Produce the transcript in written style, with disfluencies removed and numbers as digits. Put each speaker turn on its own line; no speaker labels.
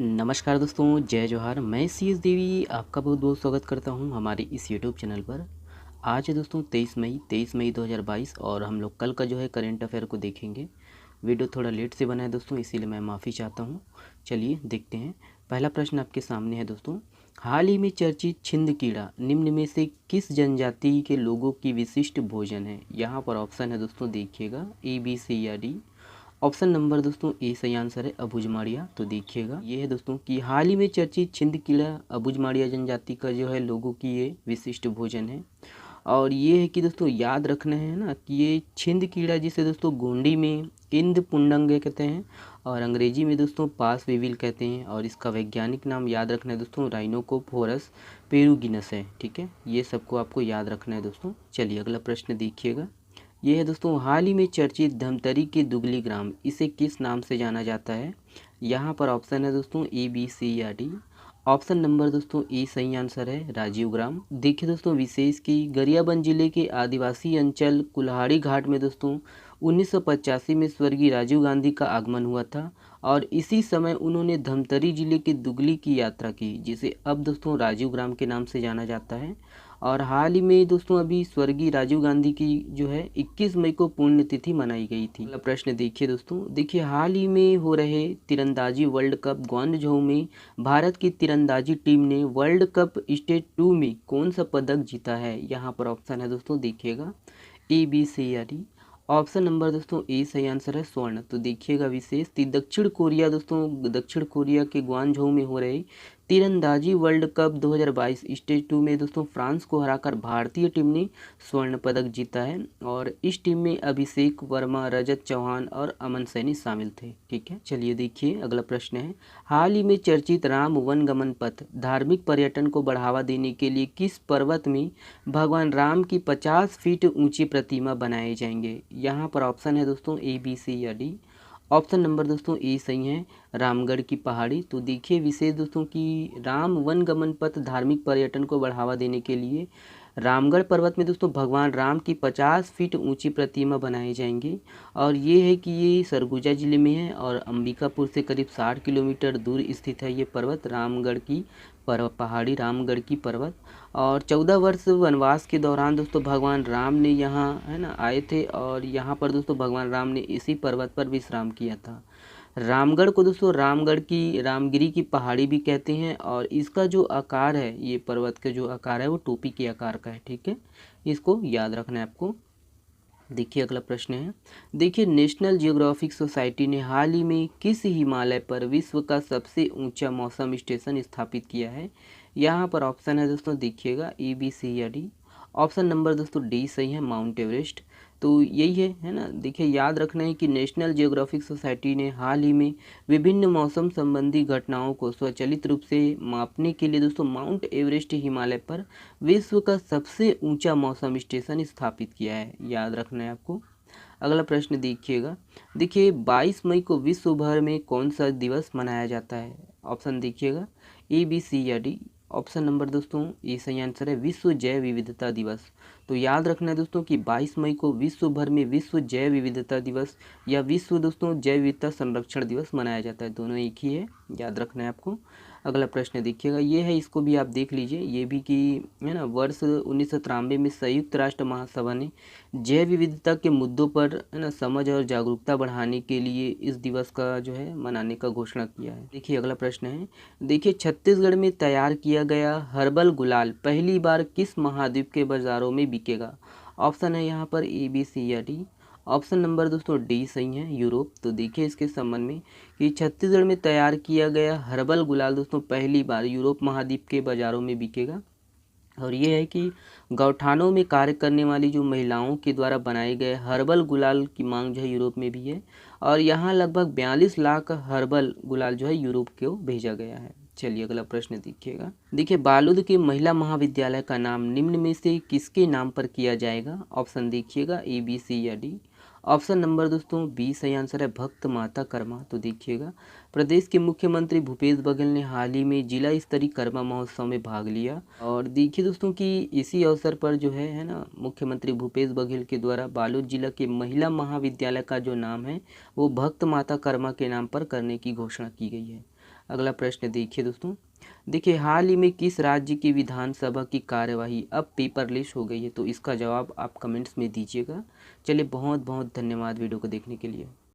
नमस्कार दोस्तों, जय जोहार। मैं सी एस देवी आपका बहुत बहुत स्वागत करता हूं हमारे इस यूट्यूब चैनल पर। आज है दोस्तों 23 मई 2022 और हम लोग कल का जो है करेंट अफेयर को देखेंगे। वीडियो थोड़ा लेट से बना है दोस्तों, इसीलिए मैं माफ़ी चाहता हूं। चलिए देखते हैं। पहला प्रश्न आपके सामने है दोस्तों। हाल ही में चर्चित छिंद कीड़ा निम्न में से किस जनजाति के लोगों की विशिष्ट भोजन है? यहाँ पर ऑप्शन है दोस्तों, देखिएगा ए, बी, सी या डी। ऑप्शन नंबर दोस्तों ए सही आंसर है, अबुझमाड़िया। तो देखिएगा ये है दोस्तों कि हाल ही में चर्चित छिंद कीड़ा अबुझमाड़िया जनजाति का जो है लोगों की ये विशिष्ट भोजन है। और ये है कि दोस्तों याद रखना है ना कि ये छिंद कीड़ा जिसे दोस्तों गोंडी में इंद पुंडंग कहते हैं और अंग्रेजी में दोस्तों पास वेविल कहते हैं। और इसका वैज्ञानिक नाम याद रखना है दोस्तों, राइनोकोफोरस पेरुगिनस है। ठीक है, ये सबको आपको याद रखना है दोस्तों। चलिए अगला प्रश्न देखिएगा। ये है दोस्तों, हाल ही में चर्चित धमतरी के दुगली ग्राम, इसे किस नाम से जाना जाता है? यहाँ पर ऑप्शन है दोस्तों ए, बी, सी या डी। ऑप्शन नंबर दोस्तों ए सही आंसर है, राजीव ग्राम। देखिए दोस्तों विशेष कि गरियाबंद जिले के आदिवासी अंचल कुल्हाड़ी घाट में दोस्तों 1985 में स्वर्गीय राजीव गांधी का आगमन हुआ था और इसी समय उन्होंने धमतरी जिले के दुगली की यात्रा की, जिसे अब दोस्तों राजीव ग्राम के नाम से जाना जाता है। और हाल ही में दोस्तों अभी स्वर्गीय राजीव गांधी की जो है 21 मई को पुण्यतिथि मनाई गई थी। अगला प्रश्न देखिए दोस्तों। देखिए हाल ही में हो रहे तीरंदाजी वर्ल्ड कप ग्वांगझोऊ में भारत की तीरंदाजी टीम ने वर्ल्ड कप स्टेज 2 में कौन सा पदक जीता है? यहाँ पर ऑप्शन है दोस्तों, देखिएगा ए, बी, सी या डी। ऑप्शन नंबर दोस्तों ए सही आंसर है, स्वर्ण। तो देखिएगा विशेष दक्षिण कोरिया दोस्तों, दक्षिण कोरिया के ग्वांगझोऊ में हो रहे तीरंदाजी वर्ल्ड कप 2022 स्टेज 2 में दोस्तों फ्रांस को हराकर भारतीय टीम ने स्वर्ण पदक जीता है। और इस टीम में अभिषेक वर्मा, रजत चौहान और अमन सैनी शामिल थे। ठीक है, चलिए देखिए अगला प्रश्न है। हाल ही में चर्चित राम वन गमन पथ धार्मिक पर्यटन को बढ़ावा देने के लिए किस पर्वत में भगवान राम की 50 फीट ऊंची प्रतिमा बनाए जाएंगे? यहाँ पर ऑप्शन है दोस्तों ए, बी, सी या डी। ऑप्शन नंबर दोस्तों ए सही है, रामगढ़ की पहाड़ी। तो देखिए विशेष दोस्तों कि राम वन गमन पथ धार्मिक पर्यटन को बढ़ावा देने के लिए रामगढ़ पर्वत में दोस्तों भगवान राम की 50 फीट ऊंची प्रतिमा बनाए जाएंगे। और ये है कि ये सरगुजा जिले में है और अंबिकापुर से करीब 60 किलोमीटर दूर स्थित है ये पर्वत, रामगढ़ की पहाड़ी, रामगढ़ की पर्वत। और 14 वर्ष वनवास के दौरान दोस्तों भगवान राम ने यहाँ है ना आए थे और यहाँ पर दोस्तों भगवान राम ने इसी पर्वत पर विश्राम किया था। रामगढ़ को दोस्तों रामगढ़ की रामगिरी की पहाड़ी भी कहते हैं और इसका जो आकार है, ये पर्वत का जो आकार है वो टोपी के आकार का है। ठीक है, इसको याद रखना है आपको। देखिए अगला प्रश्न है। देखिए नेशनल जियोग्राफिक सोसाइटी ने हाल ही में किस हिमालय पर विश्व का सबसे ऊंचा मौसम स्टेशन स्थापित किया है? यहाँ पर ऑप्शन है दोस्तों, देखिएगा ए, बी, सी या डी। ऑप्शन नंबर दोस्तों डी सही है, माउंट एवरेस्ट। तो यही है ना। देखिए याद रखना है कि नेशनल जियोग्राफिक सोसाइटी ने हाल ही में विभिन्न मौसम संबंधी घटनाओं को स्वचालित रूप से मापने के लिए दोस्तों माउंट एवरेस्ट हिमालय पर विश्व का सबसे ऊंचा मौसम स्टेशन स्थापित किया है, याद रखना है आपको। अगला प्रश्न देखिएगा। देखिए 22 मई को विश्व भर में कौन सा दिवस मनाया जाता है? ऑप्शन देखिएगा ए, बी, सी या डी। ऑप्शन नंबर दोस्तों ये सही आंसर है, विश्व जैव विविधता दिवस। तो याद रखना है दोस्तों कि 22 मई को विश्व भर में विश्व जैव विविधता दिवस या विश्व दोस्तों जैव विविधता संरक्षण दिवस मनाया जाता है, दोनों एक ही है, याद रखना है आपको। अगला प्रश्न देखिएगा, ये है, इसको भी आप देख लीजिए। ये भी कि है ना वर्ष 1993 में संयुक्त राष्ट्र महासभा ने जैव विविधता के मुद्दों पर है ना समझ और जागरूकता बढ़ाने के लिए इस दिवस का जो है मनाने का घोषणा किया है। देखिए अगला प्रश्न है। देखिए छत्तीसगढ़ में तैयार किया गया हर्बल गुलाल पहली बार किस महाद्वीप के बाजारों में बिकेगा? ऑप्शन है यहाँ पर ए, बी, सी या डी। ऑप्शन नंबर दोस्तों डी सही है, यूरोप। तो देखिए इसके संबंध में कि छत्तीसगढ़ में तैयार किया गया हर्बल गुलाल दोस्तों पहली बार यूरोप महाद्वीप के बाजारों में बिकेगा। और ये है कि गौठानों में कार्य करने वाली जो महिलाओं के द्वारा बनाए गए हर्बल गुलाल की मांग जो है यूरोप में भी है और यहाँ लगभग 42 लाख हर्बल गुलाल जो है यूरोप को भेजा गया है। चलिए अगला प्रश्न देखिएगा। देखिए बालूद के महिला महाविद्यालय का नाम निम्न में से किसके नाम पर किया जाएगा? ऑप्शन देखिएगा ए, बी, सी या डी। ऑप्शन नंबर दोस्तों बी सही आंसर है, भक्त माता कर्मा। तो देखिएगा प्रदेश के मुख्यमंत्री भूपेश बघेल ने हाल ही में जिला स्तरीय कर्मा महोत्सव में भाग लिया और देखिए दोस्तों कि इसी अवसर पर जो है ना मुख्यमंत्री भूपेश बघेल के द्वारा बालोद जिला के महिला महाविद्यालय का जो नाम है वो भक्त माता कर्मा के नाम पर करने की घोषणा की गई है। अगला प्रश्न देखिए दोस्तों, देखिए हाल ही में किस राज्य की विधानसभा की कार्यवाही अब पेपरलेस हो गई है? तो इसका जवाब आप कमेंट्स में दीजिएगा। चलिए बहुत बहुत धन्यवाद वीडियो को देखने के लिए।